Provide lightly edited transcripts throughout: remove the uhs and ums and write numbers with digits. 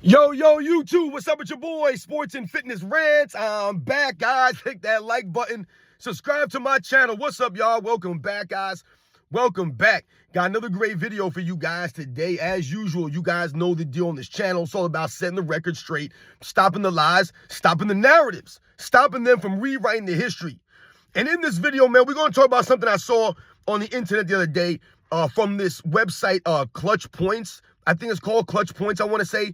Yo, YouTube, what's up with your boy, Sports and Fitness Rants? I'm back, guys. Hit that like button. Subscribe to my channel. What's up, y'all? Welcome back, guys. Welcome back. Got another great video for you guys today. As usual, you guys know the deal on this channel. It's all about setting the record straight, stopping the lies, stopping the narratives, stopping them from rewriting the history. And in this video, man, we're going to talk about something I saw on the internet the other day from this website, ClutchPoints. I think it's called ClutchPoints, I want to say.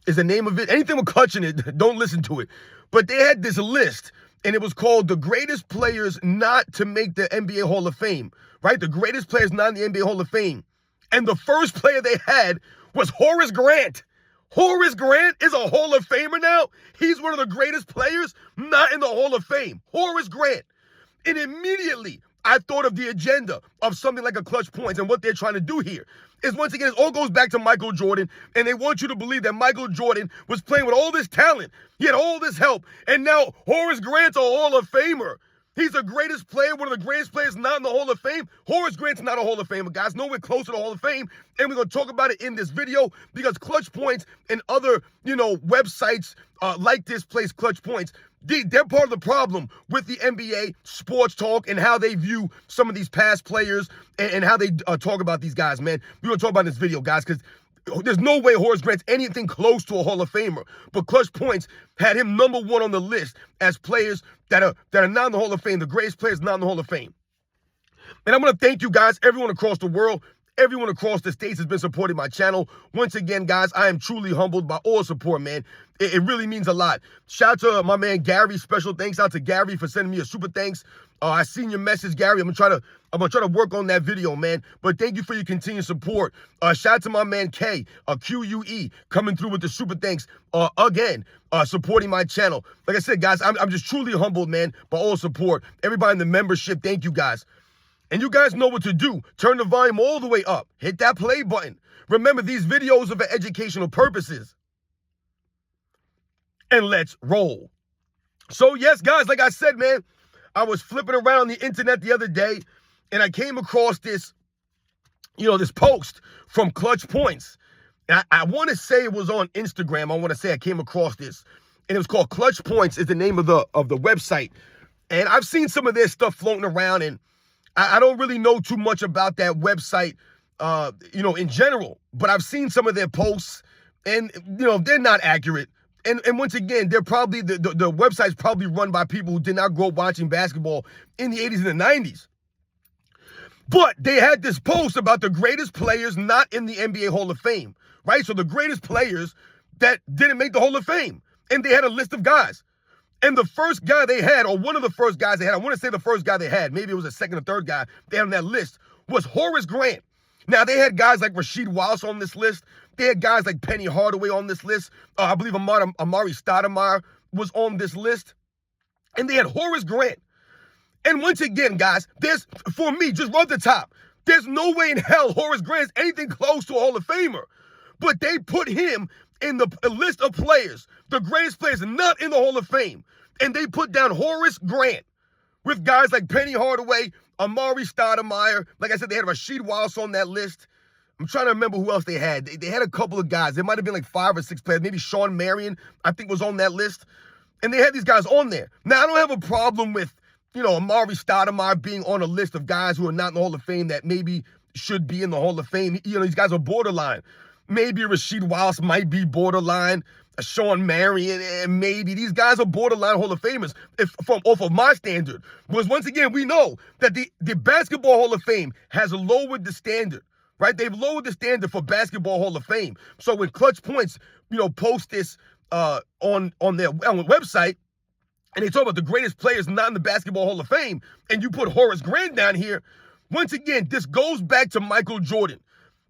Is the name of it. Anything with clutch in it, don't listen to it. But they had this list, and it was called the greatest players not to make the NBA Hall of Fame, right? The greatest players not in the NBA Hall of Fame. And the first player they had was Horace Grant. Horace Grant is a Hall of Famer now. He's one of the greatest players not in the Hall of Fame. Horace Grant. And immediately, I thought of the agenda of something like a ClutchPoints, and what they're trying to do here is, once again, it all goes back to Michael Jordan, and they want you to believe that Michael Jordan was playing with all this talent. He had all this help, and now Horace Grant's a Hall of Famer. He's the greatest player, one of the greatest players not in the Hall of Fame. Horace Grant's not a Hall of Famer, guys. Nowhere close to the Hall of Fame, and we're going to talk about it in this video because ClutchPoints and other, websites like this place, ClutchPoints, they're part of the problem with the NBA sports talk and how they view some of these past players and how they talk about these guys, man. We're going to talk about this video, guys, because there's no way Horace Grant's anything close to a Hall of Famer. But ClutchPoints had him #1 on the list as players that are not in the Hall of Fame, the greatest players not in the Hall of Fame. And I'm going to thank you guys, everyone across the world. Everyone across the states has been supporting my channel. Once again, guys, I am truly humbled by all support, man. It really means a lot. Shout out to my man Gary. Special thanks out to Gary for sending me a super thanks. I seen your message, Gary. I'm gonna try to work on that video, man. But thank you for your continued support. Shout out to my man K, QUE, coming through with the super thanks again, supporting my channel. Like I said, guys, I'm just truly humbled, man, by all support. Everybody in the membership, thank you, guys. And you guys know what to do. Turn the volume all the way up. Hit that play button. Remember, these videos are for educational purposes. And let's roll. So, yes, guys, like I said, man, I was flipping around the internet the other day, and I came across this, this post from ClutchPoints. And I want to say it was on Instagram. I want to say I came across this. And it was called ClutchPoints is the name of the website. And I've seen some of their stuff floating around, and I don't really know too much about that website, in general, but I've seen some of their posts, and, they're not accurate. And once again, they're probably, the website's probably run by people who did not grow up watching basketball in the 80s and the 90s. But they had this post about the greatest players not in the NBA Hall of Fame, right? So the greatest players that didn't make the Hall of Fame. And they had a list of guys. And the first guy they had, or one of the first guys they had, I want to say the first guy they had, maybe it was the second or third guy they had on that list, was Horace Grant. Now, they had guys like Rasheed Wallace on this list. They had guys like Penny Hardaway on this list. I believe Amari Stoudemire was on this list. And they had Horace Grant. And once again, guys, for me, just right off the top, there's no way in hell Horace Grant's anything close to a Hall of Famer. But they put him in the list of players, the greatest players not in the Hall of Fame. And they put down Horace Grant with guys like Penny Hardaway, Amari Stoudemire. Like I said, they had Rasheed Wallace on that list. I'm trying to remember who else they had. They had a couple of guys. There might have been like 5 or 6 players. Maybe Sean Marion, I think, was on that list. And they had these guys on there. Now, I don't have a problem with, Amari Stoudemire being on a list of guys who are not in the Hall of Fame that maybe should be in the Hall of Fame. These guys are borderline. Maybe Rasheed Wallace might be borderline. Sean Marion, maybe. These guys are borderline Hall of Famers off of my standard. Because once again, we know that the Basketball Hall of Fame has lowered the standard, right? They've lowered the standard for Basketball Hall of Fame. So when ClutchPoints, post this on their website, and they talk about the greatest players not in the Basketball Hall of Fame, and you put Horace Grant down here, once again, this goes back to Michael Jordan.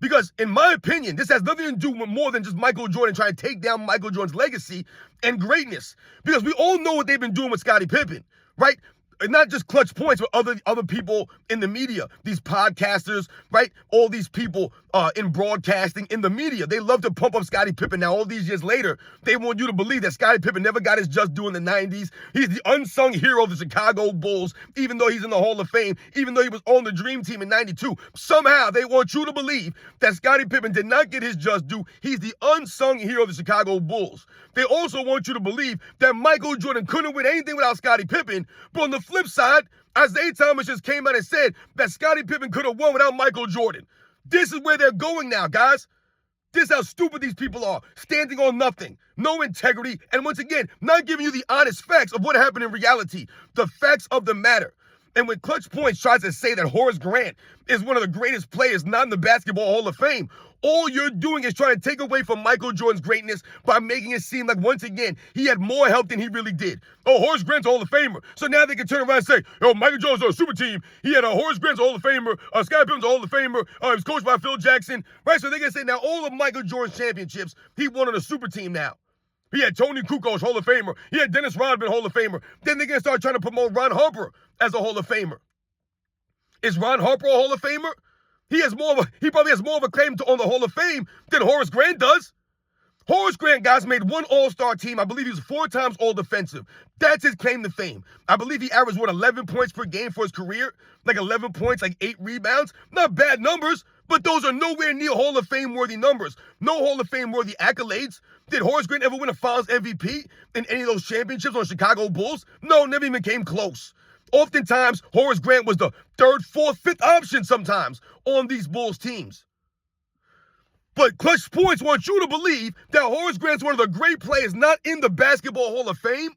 Because, in my opinion, this has nothing to do with more than just Michael Jordan trying to take down Michael Jordan's legacy and greatness. Because we all know what they've been doing with Scottie Pippen, right? And not just ClutchPoints, but other people in the media, these podcasters, right? All these people in broadcasting, in the media. They love to pump up Scottie Pippen. Now, all these years later, they want you to believe that Scottie Pippen never got his just due in the 90s. He's the unsung hero of the Chicago Bulls, even though he's in the Hall of Fame, even though he was on the Dream Team in 92. Somehow, they want you to believe that Scottie Pippen did not get his just due. He's the unsung hero of the Chicago Bulls. They also want you to believe that Michael Jordan couldn't win anything without Scottie Pippen. But on the flip side, Isaiah Thomas just came out and said that Scottie Pippen could have won without Michael Jordan. This is where they're going now, guys. This is how stupid these people are, standing on nothing, no integrity, and once again, not giving you the honest facts of what happened in reality, the facts of the matter. And when ClutchPoints tries to say that Horace Grant is one of the greatest players not in the Basketball Hall of Fame, all you're doing is trying to take away from Michael Jordan's greatness by making it seem like, once again, he had more help than he really did. Oh, Horace Grant's a Hall of Famer. So now they can turn around and say, oh, Michael Jordan's on a super team. He had a Horace Grant's a Hall of Famer. Scottie Pippen's a Hall of Famer. He was coached by Phil Jackson. Right? So they can say now all of Michael Jordan's championships, he won on a super team now. He had Tony Kukoc, Hall of Famer. He had Dennis Rodman, Hall of Famer. Then they're going to start trying to promote Ron Harper as a Hall of Famer. Is Ron Harper a Hall of Famer? He probably has more of a claim on the Hall of Fame than Horace Grant does. Horace Grant, guys, made one all-star team. I believe he was 4 times all-defensive. That's his claim to fame. I believe he averaged, 11 points per game for his career? Like 11 points, like 8 rebounds. Not bad numbers, but those are nowhere near Hall of Fame-worthy numbers. No Hall of Fame-worthy accolades. Did Horace Grant ever win a Finals MVP in any of those championships on Chicago Bulls? No, never even came close. Oftentimes, Horace Grant was the 3rd, 4th, 5th option sometimes on these Bulls teams. But ClutchPoints want you to believe that Horace Grant's one of the great players not in the Basketball Hall of Fame.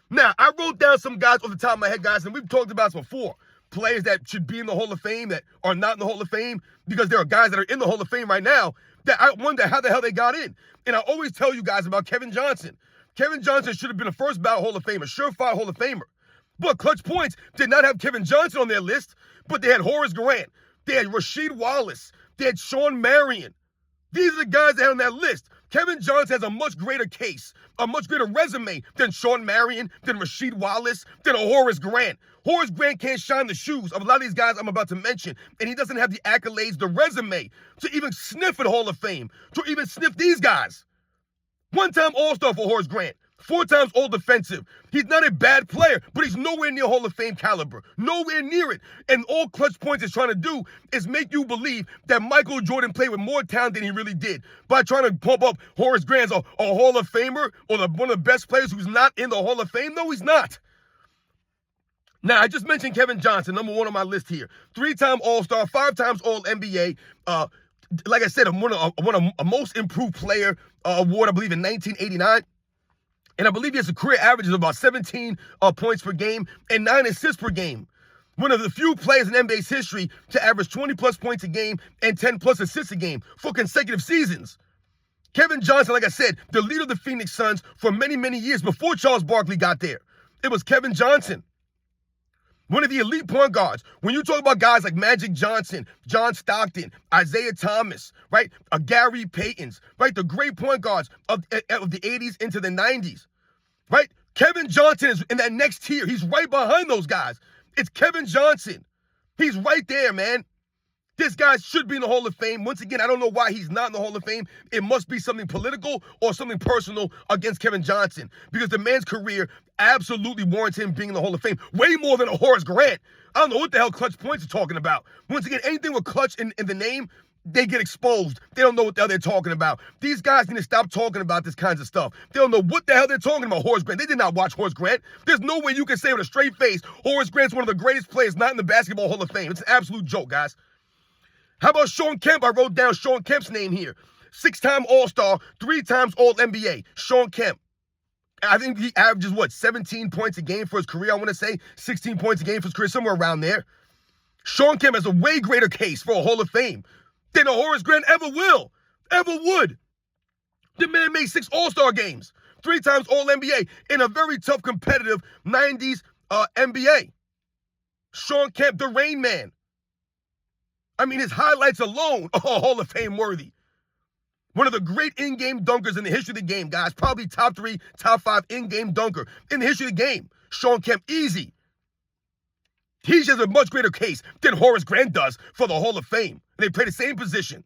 Now, I wrote down some guys off the top of my head, guys, and we've talked about this before. Players that should be in the Hall of Fame that are not in the Hall of Fame, because there are guys that are in the Hall of Fame right now that I wonder how the hell they got in. And I always tell you guys about Kevin Johnson. Kevin Johnson should have been a first ballot Hall of Famer, surefire Hall of Famer. But ClutchPoints did not have Kevin Johnson on their list, but they had Horace Grant. They had Rasheed Wallace. They had Shawn Marion. These are the guys that are on that list. Kevin Johnson has a much greater case, a much greater resume than Shawn Marion, than Rasheed Wallace, than a Horace Grant. Horace Grant can't shine the shoes of a lot of these guys I'm about to mention, and he doesn't have the accolades, the resume, to even sniff at Hall of Fame, to even sniff these guys. 1-time All-Star for Horace Grant. 4 times all-defensive. He's not a bad player, but he's nowhere near Hall of Fame caliber. Nowhere near it. And all ClutchPoints is trying to do is make you believe that Michael Jordan played with more talent than he really did by trying to pump up Horace Grant as a Hall of Famer or one of the best players who's not in the Hall of Fame. No, he's not. Now, I just mentioned Kevin Johnson, number 1 on my list here. 3-time All-Star, 5 times All-NBA. Like I said, won a Most Improved Player award, I believe, in 1989. And I believe he has a career average of about 17 points per game and 9 assists per game. One of the few players in NBA's history to average 20-plus points a game and 10-plus assists a game for consecutive seasons. Kevin Johnson, like I said, the leader of the Phoenix Suns for many, many years before Charles Barkley got there. It was Kevin Johnson. One of the elite point guards. When you talk about guys like Magic Johnson, John Stockton, Isaiah Thomas, right? Gary Payton's, right? The great point guards of the 80s into the 90s, right? Kevin Johnson is in that next tier. He's right behind those guys. It's Kevin Johnson. He's right there, man. This guy should be in the Hall of Fame. Once again, I don't know why he's not in the Hall of Fame. It must be something political or something personal against Kevin Johnson, because the man's career absolutely warrants him being in the Hall of Fame way more than a Horace Grant. I don't know what the hell ClutchPoints are talking about. Once again, anything with Clutch in the name, they get exposed. They don't know what the hell they're talking about. These guys need to stop talking about this kinds of stuff. They don't know what the hell they're talking about, Horace Grant. They did not watch Horace Grant. There's no way you can say with a straight face, Horace Grant's one of the greatest players not in the Basketball Hall of Fame. It's an absolute joke, guys. How about Shawn Kemp? I wrote down Shawn Kemp's name here. 6-time All-Star, 3 times All-NBA. Shawn Kemp. I think he averages, 17 points a game for his career, I want to say. 16 points a game for his career, somewhere around there. Shawn Kemp has a way greater case for a Hall of Fame than a Horace Grant ever will, ever would. The man made 6 All-Star games, 3 times All-NBA in a very tough, competitive 90s NBA. Shawn Kemp, the Rain Man. I mean, his highlights alone are Hall of Fame worthy. One of the great in-game dunkers in the history of the game, guys. Probably top 3, top 5 in-game dunker in the history of the game. Shawn Kemp, easy. He has a much greater case than Horace Grant does for the Hall of Fame. They play the same position.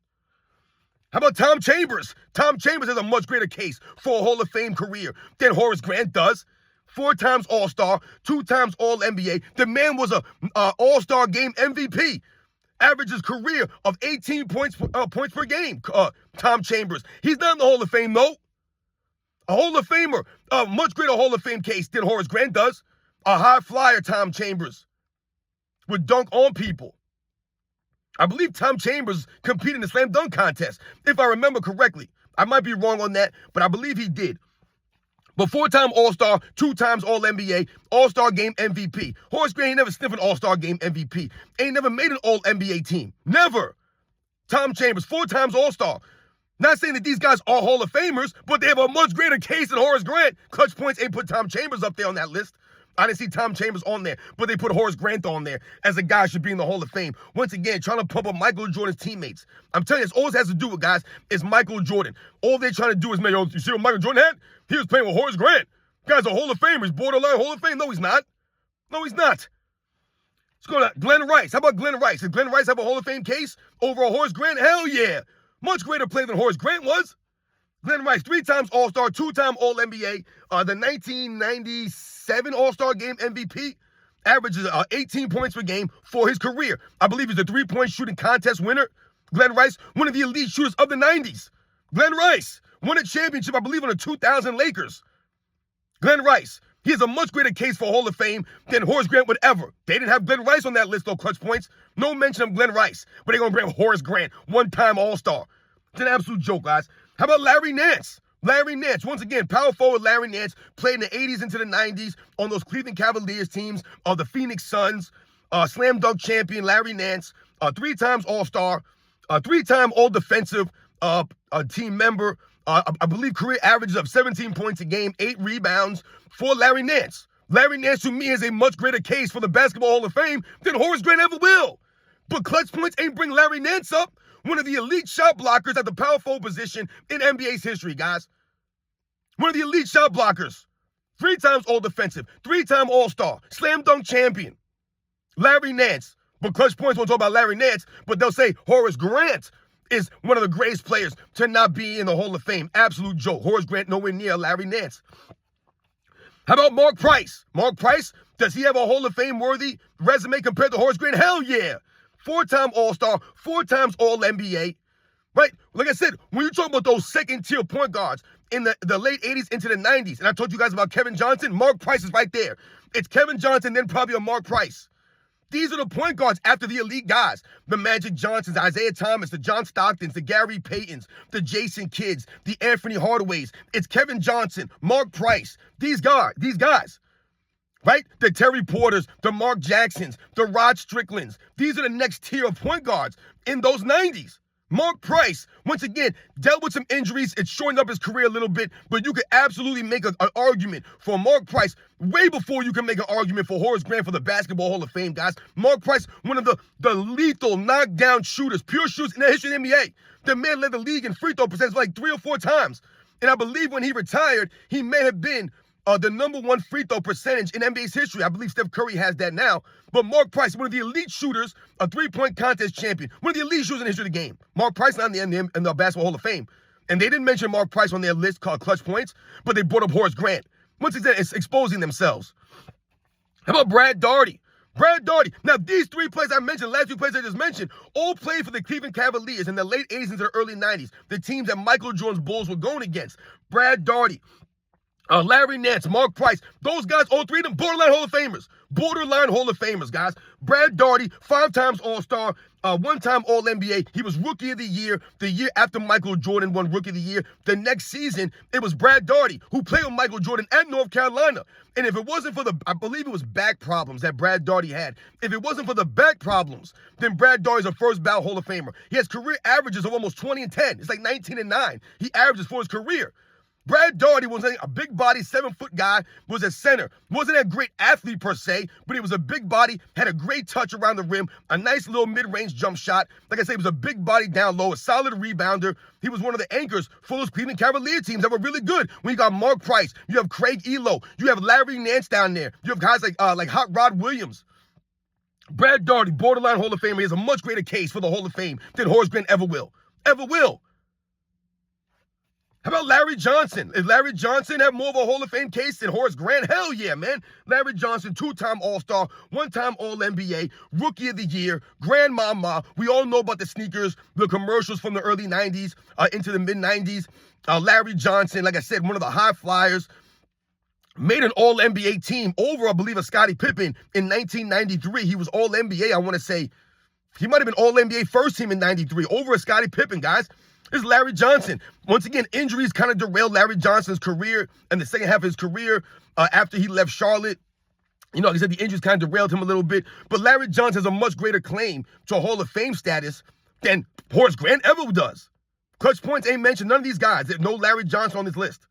How about Tom Chambers? Tom Chambers has a much greater case for a Hall of Fame career than Horace Grant does. 4 times All-Star, 2 times All-NBA. The man was a All-Star game MVP. Averages career of 18 points per game. Tom Chambers. He's not in the Hall of Fame, though. A Hall of Famer, a much greater Hall of Fame case than Horace Grant does. A high flyer, Tom Chambers, would dunk on people. I believe Tom Chambers competed in the slam dunk contest, if I remember correctly. I might be wrong on that, but I believe he did. But 4-time All-Star, 2 times All-NBA, All-Star Game MVP. Horace Grant ain't never sniffed an All-Star Game MVP. Ain't never made an All-NBA team. Never. Tom Chambers, 4 times All-Star. Not saying that these guys are Hall of Famers, but they have a much greater case than Horace Grant. Clutch Points ain't put Tom Chambers up there on that list. I didn't see Tom Chambers on there, but they put Horace Grant on there as a guy should be in the Hall of Fame. Once again, trying to pump up Michael Jordan's teammates. I'm telling you, it's all it has to do with, guys, is Michael Jordan. All they're trying to do is make, you see what Michael Jordan had? He was playing with Horace Grant. Guy's a Hall of Famer. He's borderline Hall of Fame. No, he's not. No, he's not. Let's go to Glenn Rice. How about Glenn Rice? Did Glenn Rice have a Hall of Fame case over a Horace Grant? Hell yeah. Much greater player than Horace Grant was. Glenn Rice, 3 times All-Star, 2-time All-NBA, the 1997 All-Star Game MVP, averages 18 points per game for his career. I believe he's a 3-point shooting contest winner. Glenn Rice, one of the elite shooters of the 90s. Glenn Rice won a championship, I believe, on the 2000 Lakers. Glenn Rice, he has a much greater case for Hall of Fame than Horace Grant would ever. They didn't have Glenn Rice on that list, though, Clutch Points. No mention of Glenn Rice, but they're going to bring Horace Grant, 1-time All-Star. It's an absolute joke, guys. How about Larry Nance? Larry Nance, once again, power forward Larry Nance, played in the 80s into the 90s on those Cleveland Cavaliers teams, the Phoenix Suns, slam dunk champion Larry Nance, 3 times All-Star, 3-time All-Defensive team member, I believe career averages of 17 points a game, 8 rebounds for Larry Nance. Larry Nance, to me, is a much greater case for the Basketball Hall of Fame than Horace Grant ever will. But Clutch Points ain't bring Larry Nance up. One of the elite shot blockers at the power forward position in NBA's history, guys. One of the elite shot blockers. 3 times All-Defensive, 3-time All-Star, slam dunk champion. Larry Nance. But Clutch Points won't talk about Larry Nance, but they'll say Horace Grant is one of the greatest players to not be in the Hall of Fame. Absolute joke. Horace Grant nowhere near Larry Nance. How about Mark Price? Mark Price, does he have a Hall of Fame worthy resume compared to Horace Grant? Hell yeah. 4-time All-Star, 4 times All-NBA, right? Like I said, when you talk about those second-tier point guards in the late 80s into the 90s, and I told you guys about Kevin Johnson, Mark Price is right there. It's Kevin Johnson, then probably a Mark Price. These are the point guards after the elite guys. The Magic Johnsons, Isaiah Thomas, the John Stocktons, the Gary Paytons, the Jason Kidds, the Anthony Hardaways. It's Kevin Johnson, Mark Price. These guys. Right? The Terry Porters, the Mark Jacksons, the Rod Stricklands. These are the next tier of point guards in those 90s. Mark Price, once again, dealt with some injuries. It shortened up his career a little bit, but you could absolutely make an argument for Mark Price way before you can make an argument for Horace Grant for the Basketball Hall of Fame, guys. Mark Price, one of the lethal knockdown shooters, pure shooters in the history of the NBA. The man led the league in free throw percentage like 3 or 4 times. And I believe when he retired, he may have been the #1 free throw percentage in NBA's history. I believe Steph Curry has that now. But Mark Price, one of the elite shooters, a 3-point contest champion, one of the elite shooters in the history of the game. Mark Price not in the Basketball Hall of Fame. And they didn't mention Mark Price on their list called Clutch Points, but they brought up Horace Grant. Once again, it's exposing themselves. How about Brad Daugherty? Brad Daugherty. Now, these 3 players I mentioned, last 2 players I just mentioned, all played for the Cleveland Cavaliers in the late 80s into the early 90s, the teams that Michael Jordan's Bulls were going against. Brad Daugherty. Larry Nance, Mark Price, those guys, all 3 of them, borderline Hall of Famers. Borderline Hall of Famers, guys. Brad Daugherty, 5 times All-Star, 1-time All-NBA. He was Rookie of the year after Michael Jordan won Rookie of the Year. The next season, it was Brad Daugherty, who played with Michael Jordan at North Carolina. And if it wasn't for I believe it was back problems that Brad Daugherty had. If it wasn't for the back problems, then Brad Daugherty's a first-ballot Hall of Famer. He has career averages of almost 20 and 10. It's like 19 and 9. He averages for his career. Brad Daugherty was a big body, 7-foot guy, was a center. Wasn't a great athlete per se, but he was a big body, had a great touch around the rim, a nice little mid-range jump shot. Like I said, he was a big body down low, a solid rebounder. He was one of the anchors for those Cleveland Cavalier teams that were really good. When you got Mark Price, you have Craig Elo, you have Larry Nance down there. You have guys like Hot Rod Williams. Brad Daugherty, borderline Hall of Famer. He has a much greater case for the Hall of Fame than Horace Grant ever will. Ever will. How about Larry Johnson? Does Larry Johnson have more of a Hall of Fame case than Horace Grant? Hell yeah, man. Larry Johnson, two-time All-Star, one-time All-NBA, Rookie of the Year, Grandmama. We all know about the sneakers, the commercials from the early 90s into the mid-90s. Larry Johnson, like I said, one of the high flyers. Made an All-NBA team over, I believe, a Scottie Pippen in 1993. He was All-NBA, I want to say. He might have been All-NBA first team in 93, over a Scottie Pippen, guys. This is Larry Johnson. Once again, injuries kind of derailed Larry Johnson's career and the second half of his career after he left Charlotte. You know, like I said, the injuries kind of derailed him a little bit. But Larry Johnson has a much greater claim to a Hall of Fame status than Horace Grant ever does. ClutchPoints ain't mentioned none of these guys. There's no Larry Johnson on this list.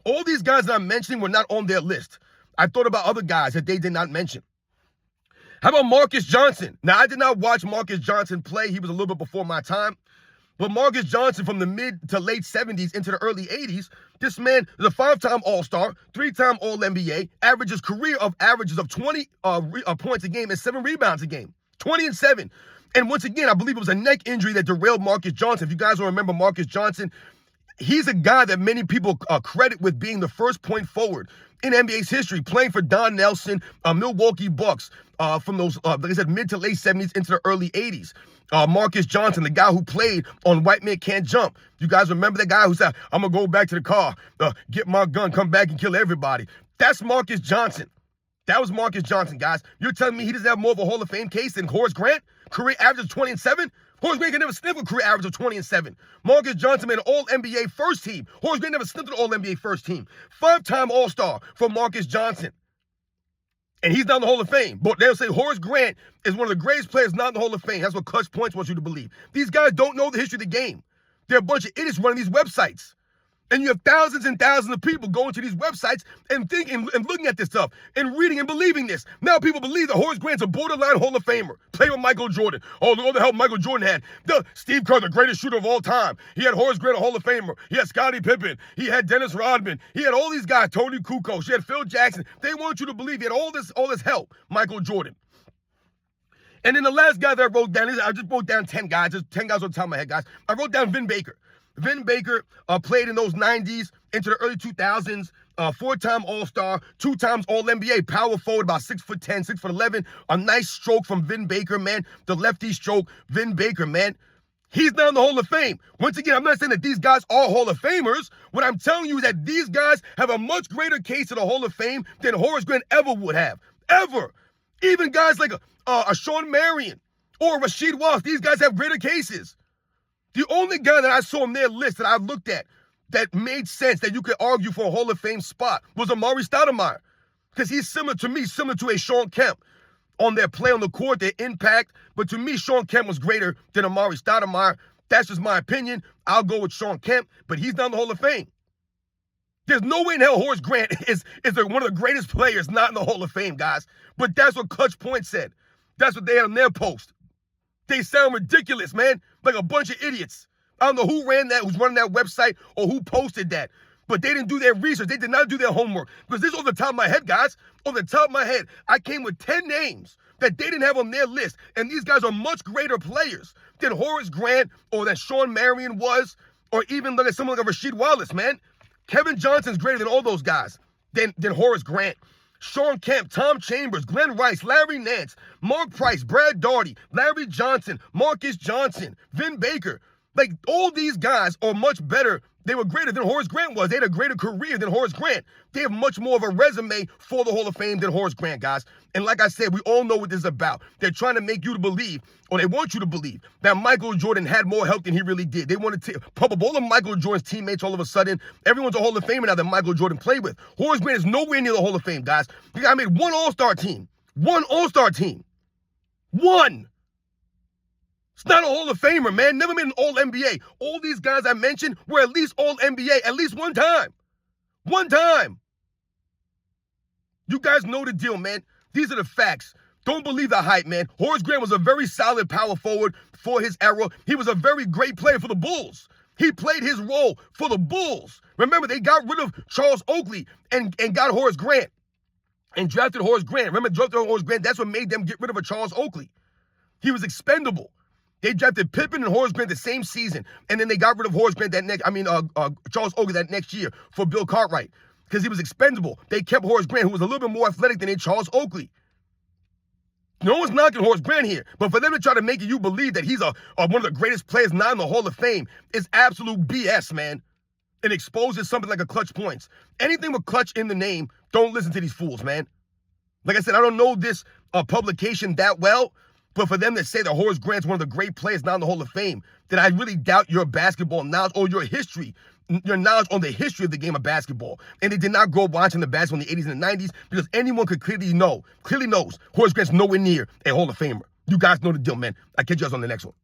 All these guys that I'm mentioning were not on their list. I thought about other guys that they did not mention. How about Marcus Johnson? Now, I did not watch Marcus Johnson play. He was a little bit before my time. But Marcus Johnson, from the mid to late 70s into the early 80s, this man is a 5-time All-Star, 3-time All-NBA, averages of 20 points a game and 7 rebounds a game. 20 and 7. And once again, I believe it was a neck injury that derailed Marcus Johnson. If you guys don't remember Marcus Johnson, he's a guy that many people credit with being the first point forward in NBA's history, playing for Don Nelson, Milwaukee Bucks, from those, like I said, mid to late 70s into the early 80s. Marcus Johnson, the guy who played on White Man Can't Jump. You guys remember that guy who said, I'm going to go back to the car, get my gun, come back and kill everybody. That's Marcus Johnson. That was Marcus Johnson, guys. You're telling me he doesn't have more of a Hall of Fame case than Horace Grant? Career average of 20 and 7? Horace Grant can never sniff a career average of 20 and 7. Marcus Johnson made an All-NBA first team. Horace Grant never sniffed an All-NBA first team. 5-time All-Star for Marcus Johnson. And he's not in the Hall of Fame. But they'll say Horace Grant is one of the greatest players not in the Hall of Fame. That's what ClutchPoints wants you to believe. These guys don't know the history of the game. They're a bunch of idiots running these websites. And you have thousands and thousands of people going to these websites and thinking and looking at this stuff and reading and believing this. Now people believe that Horace Grant's a borderline Hall of Famer. Played with Michael Jordan. Oh, look what the hell Michael Jordan had. Steve Kerr, the greatest shooter of all time. He had Horace Grant, a Hall of Famer. He had Scottie Pippen. He had Dennis Rodman. He had all these guys, Tony Kukoc. He had Phil Jackson. They want you to believe he had all this help, Michael Jordan. And then the last guy that I wrote down, I just wrote down 10 guys. There's 10 guys on the top of my head, guys. I wrote down Vin Baker. Vin Baker played in those 90s into the early 2000s, 4-time All-Star, 2 times All-NBA, power forward, about 6'10", 6'11". A nice stroke from Vin Baker, man. The lefty stroke, Vin Baker, man. He's not in the Hall of Fame. Once again, I'm not saying that these guys are Hall of Famers. What I'm telling you is that these guys have a much greater case to the Hall of Fame than Horace Grant ever would have. Ever. Even guys like a Sean Marion or Rasheed Wallace, these guys have greater cases. The only guy that I saw on their list that I looked at that made sense, that you could argue for a Hall of Fame spot, was Amari Stoudemire. Because he's similar to a Sean Kemp on their play on the court, their impact. But to me, Sean Kemp was greater than Amari Stoudemire. That's just my opinion. I'll go with Sean Kemp, but he's not in the Hall of Fame. There's no way in hell Horace Grant is one of the greatest players not in the Hall of Fame, guys. But that's what ClutchPoints said. That's what they had on their post. They sound ridiculous, man. Like a bunch of idiots. I don't know who ran that, who's running that website, or who posted that. But they didn't do their research. They did not do their homework. Because this is on the top of my head, guys. On the top of my head, I came with 10 names that they didn't have on their list. And these guys are much greater players than Horace Grant or that Sean Marion was, or even like someone like a Rasheed Wallace, man. Kevin Johnson's greater than all those guys than Horace Grant. Sean Kemp, Tom Chambers, Glenn Rice, Larry Nance, Mark Price, Brad Daugherty, Larry Johnson, Marcus Johnson, Vin Baker. Like, all these guys are much better. They were greater than Horace Grant was. They had a greater career than Horace Grant. They have much more of a resume for the Hall of Fame than Horace Grant, guys. And like I said, we all know what this is about. They're trying to make you to believe, or they want you to believe, that Michael Jordan had more help than he really did. They wanted to pump up all of Michael Jordan's teammates all of a sudden. Everyone's a Hall of Famer now that Michael Jordan played with. Horace Grant is nowhere near the Hall of Fame, guys. The guy made one All-Star team. One All-Star team. One. It's not a Hall of Famer, man. Never made an All-NBA. All these guys I mentioned were at least All-NBA at least one time. One time. You guys know the deal, man. These are the facts. Don't believe the hype, man. Horace Grant was a very solid power forward for his era. He was a very great player for the Bulls. He played his role for the Bulls. Remember, they got rid of Charles Oakley and got Horace Grant. and drafted Horace Grant. Remember, drafted Horace Grant, that's what made them get rid of a Charles Oakley. He was expendable. They drafted Pippen and Horace Grant the same season, and then they got rid of Horace Grant Charles Oakley that next year for Bill Cartwright because he was expendable. They kept Horace Grant, who was a little bit more athletic than Charles Oakley. No one's knocking Horace Grant here, but for them to try to make you believe that he's one of the greatest players not in the Hall of Fame is absolute BS, man. It exposes something like a Clutch Points. Anything with Clutch in the name, don't listen to these fools, man. Like I said, I don't know this publication that well, but for them to say that Horace Grant's one of the great players not in the Hall of Fame, then I really doubt your basketball knowledge or your history, your knowledge on the history of the game of basketball. And they did not grow up watching the basketball in the 80s and the 90s because anyone could clearly knows Horace Grant's nowhere near a Hall of Famer. You guys know the deal, man. I'll catch you guys on the next one.